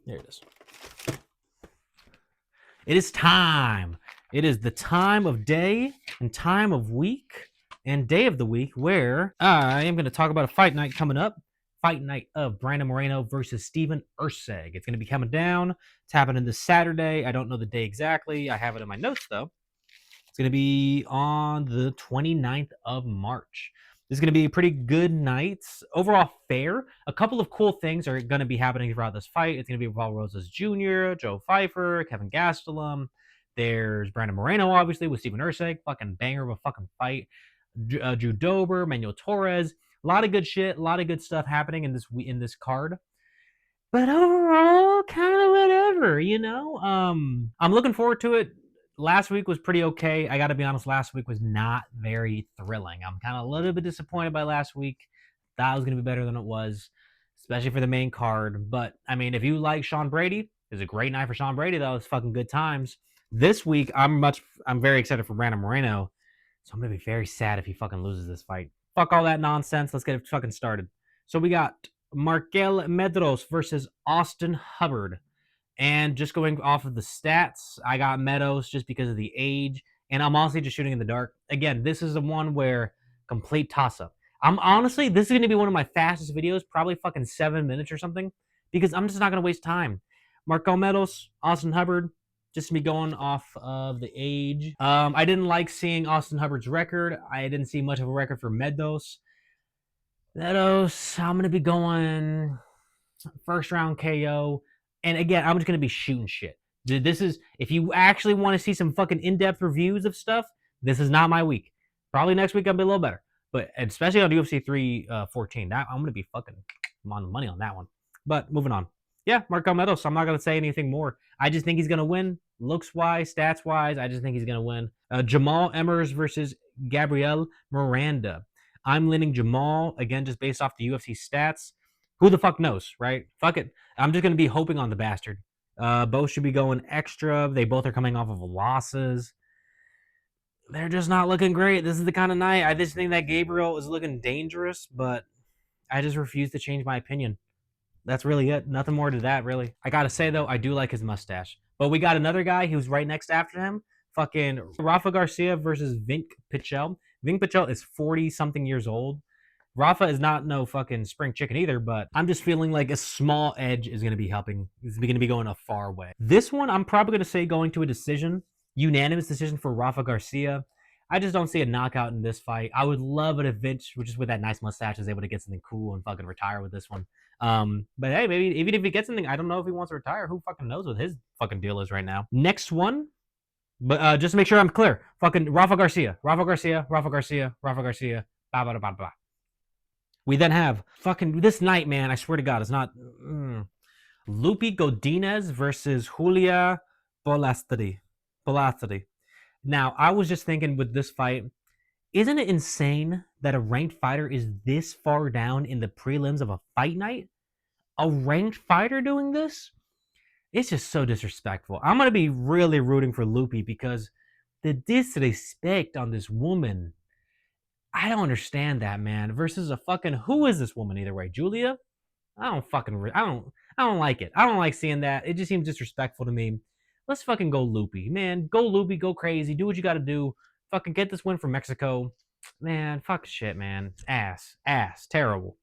There it is. It is time. It is the time of day and time of week and day of the week where I am going to talk about a fight night coming up. Fight night of Brandon Moreno versus Steven Erceg. It's going to be coming down. It's happening this Saturday. I don't know the day exactly. I have it in my notes, though. It's going to be on the 29th of March. This is going to be a pretty good night. Overall fair. A couple of cool things are going to be happening throughout this fight. It's going to be Raul Rosas Jr., Joe Pyfer, Kevin Gastelum. There's Brandon Moreno, obviously, with Steven Erceg. Fucking banger of a fucking fight. Drew Dober, Manuel Torres. A lot of good shit. A lot of good stuff happening in this card. But overall, kind of whatever, you know? I'm looking forward to it. Last week was pretty okay. I got to be honest, last week was not very thrilling. I'm kind of a little bit disappointed by last week. Thought it was going to be better than it was, especially for the main card. But, I mean, if you like Sean Brady, it was a great night for Sean Brady, though. It's fucking good times. This week, I'm very excited for Brandon Moreno. So I'm going to be very sad if he fucking loses this fight. Fuck all that nonsense. Let's get it fucking started. So we got Marquel Mederos versus Austin Hubbard. And just going off of the stats, I got Meadows just because of the age. And I'm honestly just shooting in the dark. Again, this is the one where complete toss-up. This is going to be one of my fastest videos, probably fucking 7 minutes or something, because I'm just not going to waste time. Marquel Meadows, Austin Hubbard, just me going off of the age. I didn't like seeing Austin Hubbard's record. I didn't see much of a record for Meadows. I'm going to be going first round KO. And again, I'm just going to be shooting shit. This is, if you actually want to see some fucking in-depth reviews of stuff, this is not my week. Probably next week I'll be a little better. But especially on UFC 314, I'm going to be fucking on the money on that one. But moving on. Yeah, Marquel Meadows. I'm not going to say anything more. I just think he's going to win. Looks-wise, stats-wise, I just think he's going to win. Jamall Emmers versus Gabriel Miranda. I'm leaning Jamall, again, just based off the UFC stats. Who the fuck knows, right? Fuck it. I'm just going to be hoping on the bastard. Both should be going extra. They both are coming off of losses. They're just not looking great. This is the kind of night. I just think that Gabriel is looking dangerous, but I just refuse to change my opinion. That's really it. Nothing more to that, really. I got to say, though, I do like his mustache. But we got another guy who's right next after him. Fucking Rafa Garcia versus Vinc Pichel. Vinc Pichel is 40-something years old. Rafa is not no fucking spring chicken either, but I'm just feeling like a small edge is going to be helping. It's going to be going a far way. This one, I'm probably going to say going to a decision. Unanimous decision for Rafa Garcia. I just don't see a knockout in this fight. I would love it if Vinc, just with that nice mustache, is able to get something cool and fucking retire with this one. But hey, maybe even if he gets something, I don't know if he wants to retire. Who fucking knows what his fucking deal is right now. Next one. But just to make sure I'm clear, fucking Rafa Garcia. Rafa Garcia. Rafa Garcia. Rafa Garcia. Blah, blah, blah, blah. We then have fucking this night, man. I swear to God, it's not Loopy Godinez versus Julia Polastri. Now, I was just thinking with this fight, isn't it insane that a ranked fighter is this far down in the prelims of a fight night? A ranked fighter doing this? It's just so disrespectful. I'm going to be really rooting for Loopy because the disrespect on this woman, I don't understand that, man. Versus a fucking, who is this woman either way? Julia? I don't like it. I don't like seeing that. It just seems disrespectful to me. Let's fucking go Loopy, man. Go Loopy, go crazy, do what you got to do. Fucking get this win from Mexico. Man, fuck shit, man. Ass, terrible.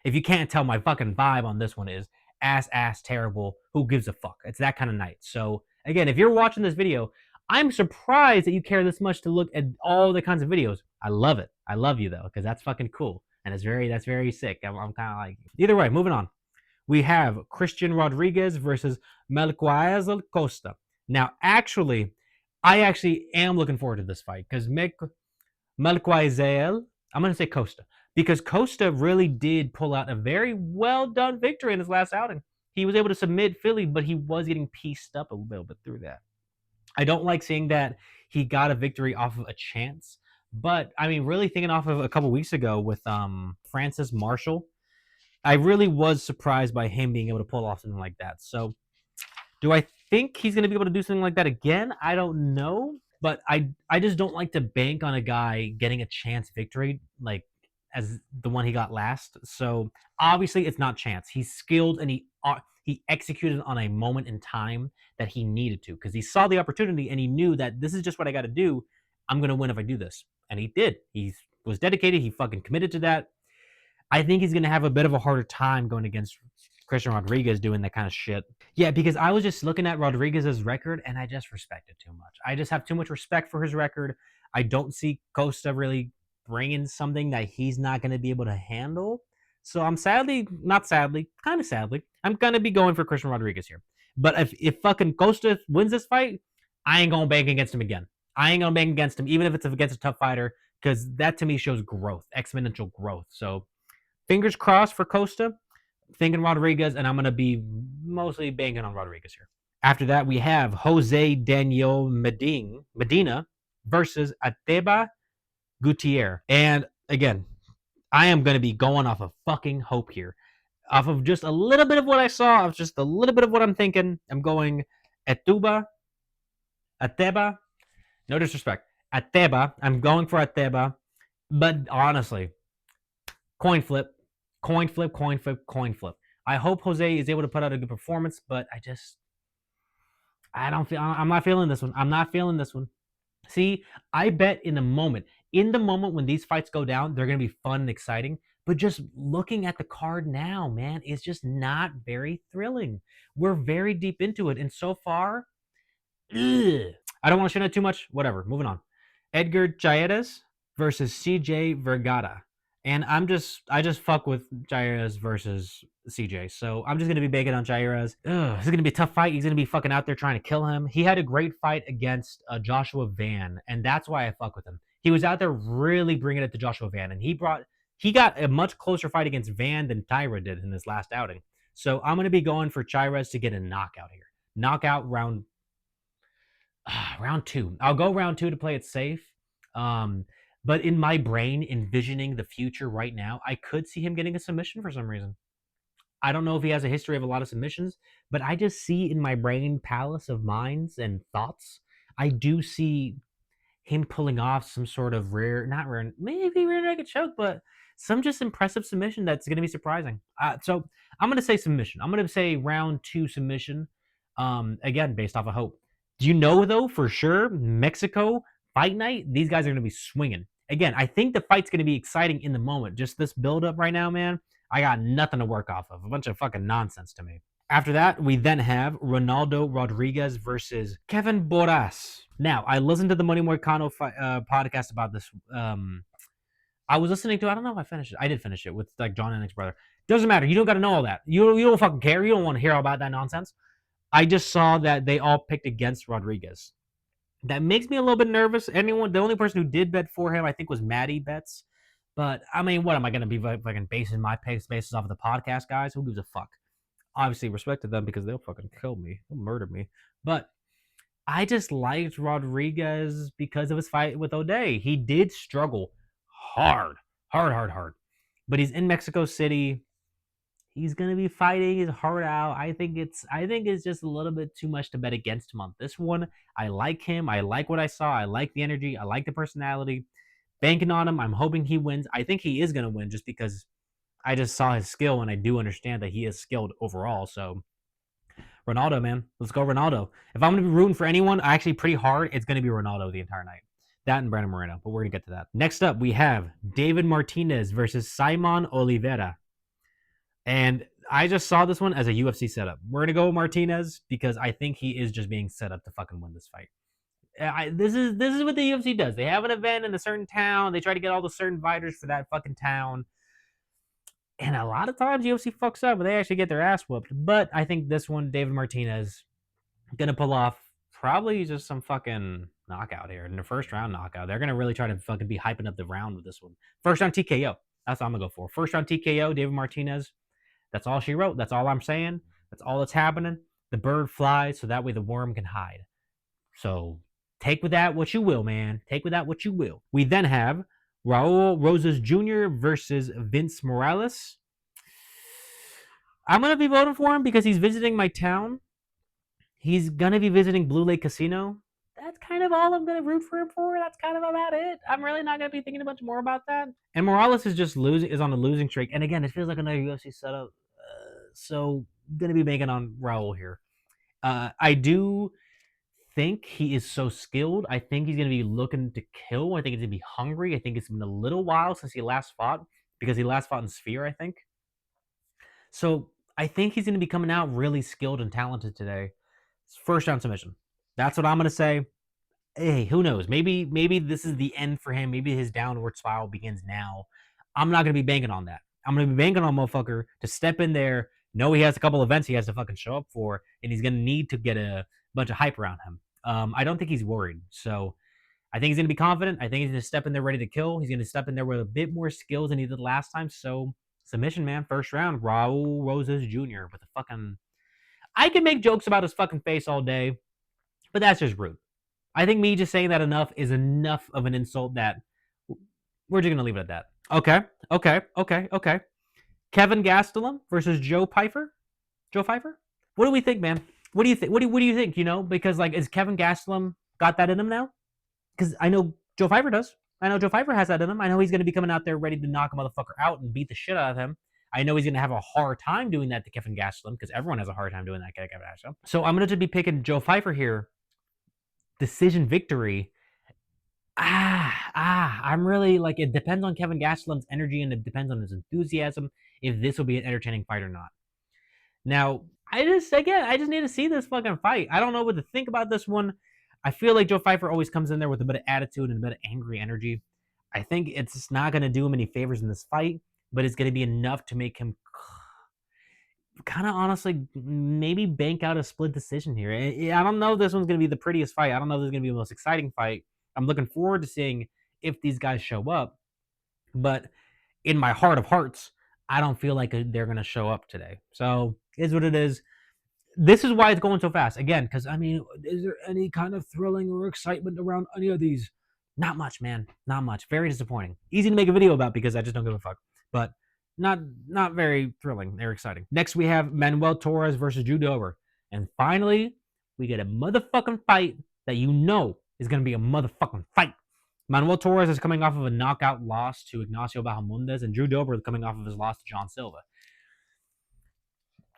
If you can't tell, my fucking vibe on this one is ass, terrible. Who gives a fuck? It's that kind of night. So again, if you're watching this video, I'm surprised that you care this much to look at all the kinds of videos. I love it. I love you though, because that's fucking cool. And that's very sick. I'm kind of like, either way, moving on. We have Christian Rodriguez versus Melquizael Costa. Now, I actually am looking forward to this fight because Melquizael, I'm going to say Costa, because Costa really did pull out a very well done victory in his last outing. He was able to submit Philly, but he was getting pieced up a little bit through that. I don't like seeing that he got a victory off of a chance. But, I mean, really thinking off of a couple weeks ago with Francis Marshall, I really was surprised by him being able to pull off something like that. So, do I think he's going to be able to do something like that again? I don't know. But I just don't like to bank on a guy getting a chance victory like as the one he got last. So, obviously, it's not chance. He's skilled and he he executed on a moment in time that he needed to because he saw the opportunity and he knew that this is just what I got to do. I'm going to win if I do this. And he did. He was dedicated. He fucking committed to that. I think he's going to have a bit of a harder time going against Christian Rodriguez doing that kind of shit. Yeah, because I was just looking at Rodriguez's record and I just respect it too much. I just have too much respect for his record. I don't see Costa really bringing something that he's not going to be able to handle. So I'm not sadly, kind of sadly, I'm going to be going for Christian Rodriguez here. But if fucking Costa wins this fight, I ain't going to bank against him again. I ain't going to bank against him, even if it's against a tough fighter, because that to me shows growth, exponential growth. So fingers crossed for Costa, thinking Rodriguez, and I'm going to be mostly banking on Rodriguez here. After that, we have Jose Daniel Medina versus Ateba Gautier. And again, I am going to be going off of fucking hope here. Off of just a little bit of what I saw, of just a little bit of what I'm thinking, I'm going Ateba. No disrespect. Ateba. I'm going for Ateba. But honestly, coin flip. I hope Jose is able to put out a good performance, but I'm not feeling this one. See, I bet in the moment when these fights go down, they're going to be fun and exciting. But just looking at the card now, man, it's just not very thrilling. We're very deep into it. And so far, I don't want to shit on it too much. Whatever. Moving on. Edgar Chairez versus CJ Vergara. And I just fuck with Chairez versus CJ. So I'm just going to be banking on Chairez. This is going to be a tough fight. He's going to be fucking out there trying to kill him. He had a great fight against Joshua Van, and that's why I fuck with him. He was out there really bringing it to Joshua Van, and he got a much closer fight against Van than Tyra did in his last outing. So I'm going to be going for Chairez to get a knockout here. Knockout round 2. I'll go round 2 to play it safe. But in my brain, envisioning the future right now, I could see him getting a submission for some reason. I don't know if he has a history of a lot of submissions, but I just see in my brain palace of minds and thoughts, I do see him pulling off some sort of maybe rear naked choke, but some just impressive submission that's going to be surprising. So I'm going to say submission. I'm going to say round 2 submission. Again, based off of hope. Do you know, though, for sure, Mexico fight night, these guys are going to be swinging. Again, I think the fight's going to be exciting in the moment. Just this build-up right now, man, I got nothing to work off of. A bunch of fucking nonsense to me. After that, we then have Ronaldo Rodriguez versus Kevin Borjas. Now, I listened to the Money Moicano podcast about this. I was listening to, I don't know if I finished it. I did finish it with like John Ennick's brother. Doesn't matter. You don't got to know all that. You don't fucking care. You don't want to hear about that nonsense. I just saw that they all picked against Rodriguez. That makes me a little bit nervous. The only person who did bet for him, I think, was Maddie Bets. But, I mean, what am I going to be fucking basing my basis off of the podcast, guys? Who gives a fuck? Obviously, respect to them because they'll fucking kill me. They'll murder me. But I just liked Rodriguez because of his fight with O'Day. He did struggle hard. But he's in Mexico City. He's gonna be fighting his heart out. I think it's just a little bit too much to bet against him on this one. I like him. I like what I saw. I like the energy. I like the personality. Banking on him. I'm hoping he wins. I think he is gonna win just because I just saw his skill and I do understand that he is skilled overall. So Ronaldo, man, let's go Ronaldo. If I'm gonna be rooting for anyone, actually pretty hard, it's gonna be Ronaldo the entire night. That and Brandon Moreno, but we're gonna get to that. Next up, we have David Martinez versus Simon Oliveira. And I just saw this one as a UFC setup. We're going to go with Martinez because I think he is just being set up to fucking win this fight. This is what the UFC does. They have an event in a certain town. They try to get all the certain fighters for that fucking town. And a lot of times UFC fucks up and they actually get their ass whooped. But I think this one, David Martinez, going to pull off probably just some fucking knockout here. In the first round knockout. They're going to really try to fucking be hyping up the round with this one. First round TKO. That's what I'm going to go for. First round TKO, David Martinez. That's all she wrote. That's all I'm saying. That's all that's happening. The bird flies so that way the worm can hide. So take with that what you will, man. Take with that what you will. We then have Raul Rosas Jr. versus Vince Morales. I'm going to be voting for him because he's visiting my town. He's going to be visiting Blue Lake Casino. That's kind of all I'm going to root for him for. That's kind of about it. I'm really not going to be thinking much more about that. And Morales is just is on a losing streak. And again, it feels like another UFC setup. So gonna be banking on Raul here. I do think he is so skilled. I think he's gonna be looking to kill. I think he's gonna be hungry. I think it's been a little while since he last fought because he last fought in Sphere, I think. So I think he's gonna be coming out really skilled and talented today. First round submission. That's what I'm gonna say. Hey, who knows? Maybe this is the end for him. Maybe his downward spiral begins now. I'm not gonna be banking on that. I'm gonna be banking on motherfucker to step in there. Know he has a couple events he has to fucking show up for, and he's gonna need to get a bunch of hype around him. I don't think he's worried. So I think he's gonna be confident. I think he's gonna step in there ready to kill. He's gonna step in there with a bit more skills than he did last time. So submission, man. First round, Raul Rosas Jr. with a fucking. I can make jokes about his fucking face all day, but that's just rude. I think me just saying that enough is enough of an insult that we're just gonna leave it at that. Okay. Kevin Gastelum versus Joe Pyfer. Joe Pyfer. What do we think, man? What do you think? What do you think? You know, because like, is Kevin Gastelum got that in him now? Because I know Joe Pyfer does. I know Joe Pyfer has that in him. I know he's gonna be coming out there ready to knock a motherfucker out and beat the shit out of him. I know he's gonna have a hard time doing that to Kevin Gastelum because everyone has a hard time doing that to Kevin Gastelum. So I'm gonna just be picking Joe Pyfer here. Decision victory. I'm really like, it depends on Kevin Gastelum's energy and it depends on his enthusiasm if this will be an entertaining fight or not. Now, I just need to see this fucking fight. I don't know what to think about this one. I feel like Joe Pyfer always comes in there with a bit of attitude and a bit of angry energy. I think it's not going to do him any favors in this fight, but it's going to be enough to make him kind of honestly maybe bank out a split decision here. I don't know if this one's going to be the prettiest fight. I don't know if this is going to be the most exciting fight. I'm looking forward to seeing if these guys show up, but in my heart of hearts, I don't feel like they're going to show up today. So is what it is. This is why it's going so fast. Again, because, I mean, is there any kind of thrilling or excitement around any of these? Not much, man. Not much. Very disappointing. Easy to make a video about because I just don't give a fuck. But not very thrilling. They're exciting. Next, we have Manuel Torres versus Drew Dober. And finally, we get a motherfucking fight that you know is going to be a motherfucking fight. Manuel Torres is coming off of a knockout loss to Ignacio Bahamondes, and Drew Dober is coming off of his loss to John Silva.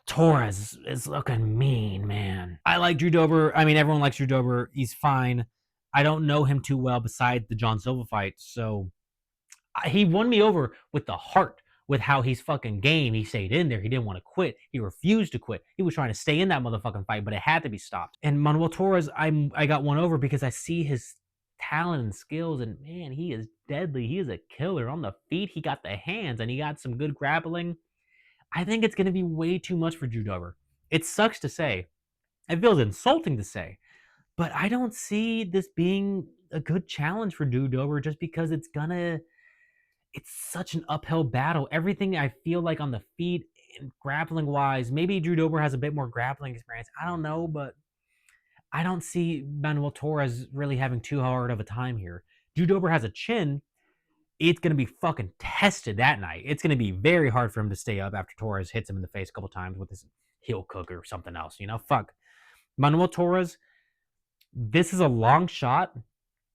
Torres is looking mean, man. I like Drew Dober. I mean, everyone likes Drew Dober. He's fine. I don't know him too well besides the John Silva fight, so he won me over with the heart, with how he's fucking game. He stayed in there. He didn't want to quit. He refused to quit. He was trying to stay in that motherfucking fight, but it had to be stopped. And Manuel Torres, I got one over because I see his talent and skills, and man, he is deadly. He is a killer on the feet. He got the hands, and he got some good grappling. I think it's going to be way too much for Drew Dober. It sucks to say. It feels insulting to say. But I don't see this being a good challenge for Drew Dober just because it's such an uphill battle. Everything I feel like on the feet and grappling wise, maybe Drew Dober has a bit more grappling experience. I don't know, but I don't see Manuel Torres really having too hard of a time here. Drew Dober has a chin. It's going to be fucking tested that night. It's going to be very hard for him to stay up after Torres hits him in the face a couple times with his heel cook or something else. You know, fuck. Manuel Torres, this is a long shot.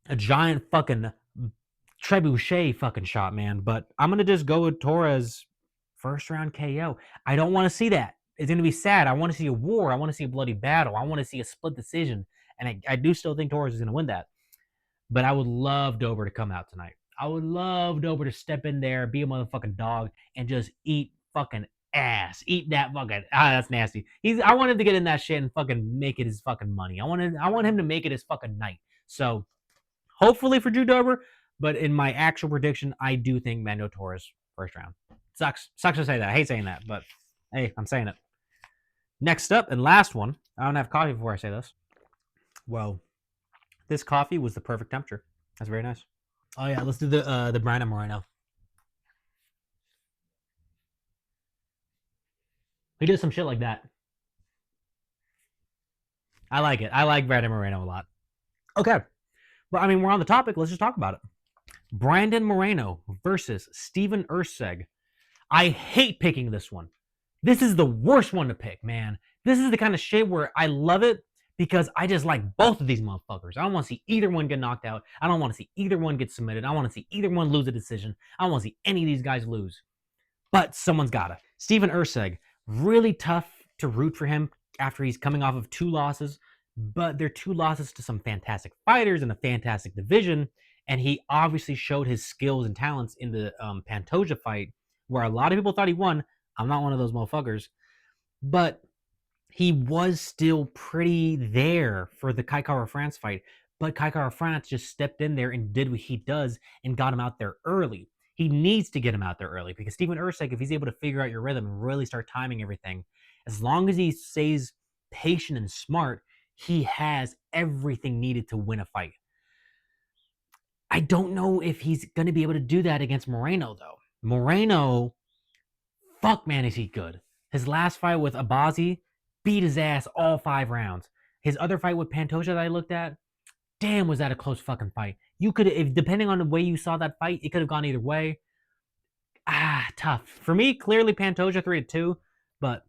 A giant fucking trebuchet fucking shot, man. But I'm going to just go with Torres first round KO. I don't want to see that. It's going to be sad. I want to see a war. I want to see a bloody battle. I want to see a split decision. And I do still think Torres is going to win that. But I would love Dober to come out tonight. I would love Dober to step in there, be a motherfucking dog, and just eat fucking ass. Eat that fucking, that's nasty. I want him to get in that shit and fucking make it his fucking money. I want him to make it his fucking night. So, hopefully for Drew Dober, but in my actual prediction, I do think Manuel Torres first round. Sucks to say that. I hate saying that, but hey, I'm saying it. Next up and last one. I don't have coffee before I say this. Well, this coffee was the perfect temperature. That's very nice. Oh yeah, let's do the Brandon Moreno. He does some shit like that. I like it. I like Brandon Moreno a lot. Okay. Well, I mean, we're on the topic. Let's just talk about it. Brandon Moreno versus Steven Erceg. I hate picking this one. This is the worst one to pick, man. This is the kind of shit where I love it because I just like both of these motherfuckers. I don't want to see either one get knocked out. I don't want to see either one get submitted. I want to see either one lose a decision. I don't want to see any of these guys lose. But someone's gotta. Steven Erceg, really tough to root for him after he's coming off of 2 losses, but they're 2 losses to some fantastic fighters in a fantastic division, and he obviously showed his skills and talents in the Pantoja fight, where a lot of people thought he won. I'm not one of those motherfuckers, but he was still pretty there for the Kai Kara France fight. But Kai Kara France just stepped in there and did what he does and got him out there early. He needs to get him out there early because Steven Ursek, if he's able to figure out your rhythm and really start timing everything, as long as he stays patient and smart, he has everything needed to win a fight. I don't know if he's going to be able to do that against Moreno, though. Moreno, fuck, man, is he good. His last fight with Abazi beat his ass all 5 rounds. His other fight with Pantoja that I looked at, damn, was that a close fucking fight. You could, if depending on the way you saw that fight, it could have gone either way. Tough. For me, clearly Pantoja 3-2, but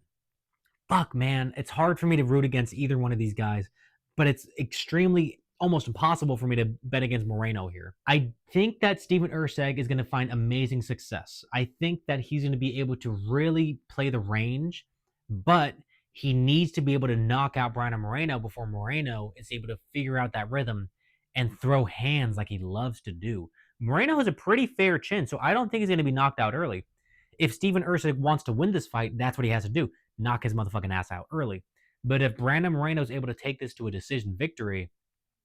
fuck, man, it's hard for me to root against either one of these guys, but it's extremely, almost impossible for me to bet against Moreno here. I think that Steven Ursek is going to find amazing success. I think that he's going to be able to really play the range, but he needs to be able to knock out Brandon Moreno before Moreno is able to figure out that rhythm and throw hands like he loves to do. Moreno has a pretty fair chin, so I don't think he's going to be knocked out early. If Steven Ursek wants to win this fight, that's what he has to do. Knock his motherfucking ass out early. But if Brandon Moreno is able to take this to a decision victory,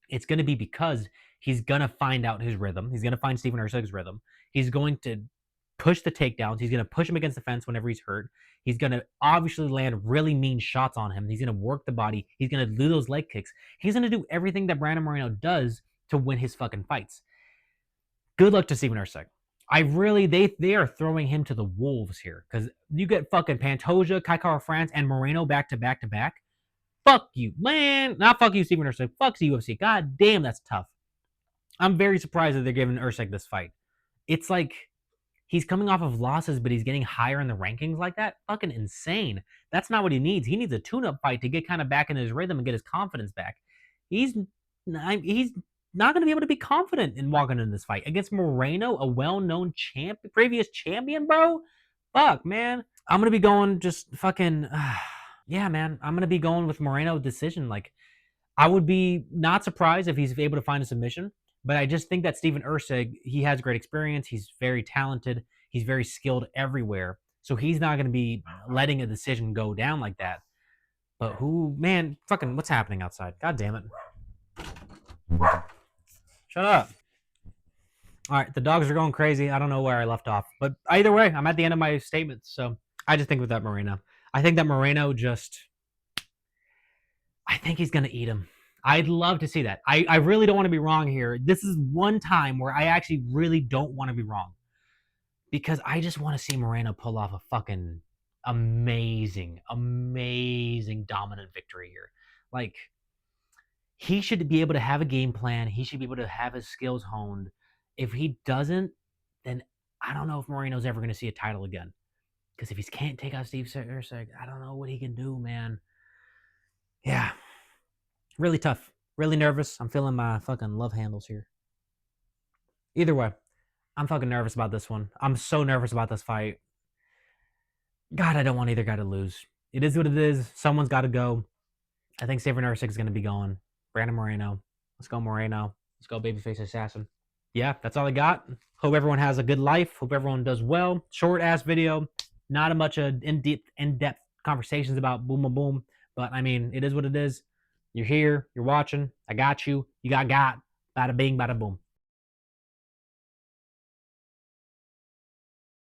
it's going to be because he's going to find out his rhythm. He's going to find Steven Ursek's rhythm. He's going to push the takedowns. He's going to push him against the fence whenever he's hurt. He's going to obviously land really mean shots on him. He's going to work the body. He's going to do those leg kicks. He's going to do everything that Brandon Moreno does to win his fucking fights. Good luck to Steven Ursek. I really, they are throwing him to the wolves here because you get fucking Pantoja, Kai Kara France, and Moreno back to back to back. Fuck you, man. Not fuck you, Steven Ursek. Fuck the UFC. God damn, that's tough. I'm very surprised that they're giving Ursek this fight. It's like he's coming off of losses, but he's getting higher in the rankings like that. Fucking insane. That's not what he needs. He needs a tune-up fight to get kind of back in his rhythm and get his confidence back. He's not going to be able to be confident in walking in this fight against Moreno, a well-known previous champion, bro. Fuck, man. I'm going to be going just fucking, yeah, man. I'm going to be going with Moreno decision. Like, I would be not surprised if he's able to find a submission, but I just think that Steven Ursek, he has great experience. He's very talented. He's very skilled everywhere. So he's not going to be letting a decision go down like that. But who, man, fucking, what's happening outside? God damn it. Shut up. All right, the dogs are going crazy. I don't know where I left off. But either way, I'm at the end of my statements. So I just think with that Moreno. I think that Moreno I think he's going to eat him. I'd love to see that. I really don't want to be wrong here. This is one time where I actually really don't want to be wrong. Because I just want to see Moreno pull off a fucking amazing, amazing dominant victory here. Like, he should be able to have a game plan. He should be able to have his skills honed. If he doesn't, then I don't know if Moreno's ever going to see a title again. Because if he can't take out Steve Ursek, I don't know what he can do, man. Yeah. Really tough. Really nervous. I'm feeling my fucking love handles here. Either way, I'm fucking nervous about this one. I'm so nervous about this fight. God, I don't want either guy to lose. It is what it is. Someone's got to go. I think Steven Ursek is going to be going. Brandon Moreno. Let's go, Moreno. Let's go, babyface assassin. Yeah, that's all I got. Hope everyone has a good life. Hope everyone does well. Short-ass video. Not a much of in-depth conversations about boom, boom, boom. But, I mean, it is what it is. You're here. You're watching. I got you. You got. Bada bing, bada boom.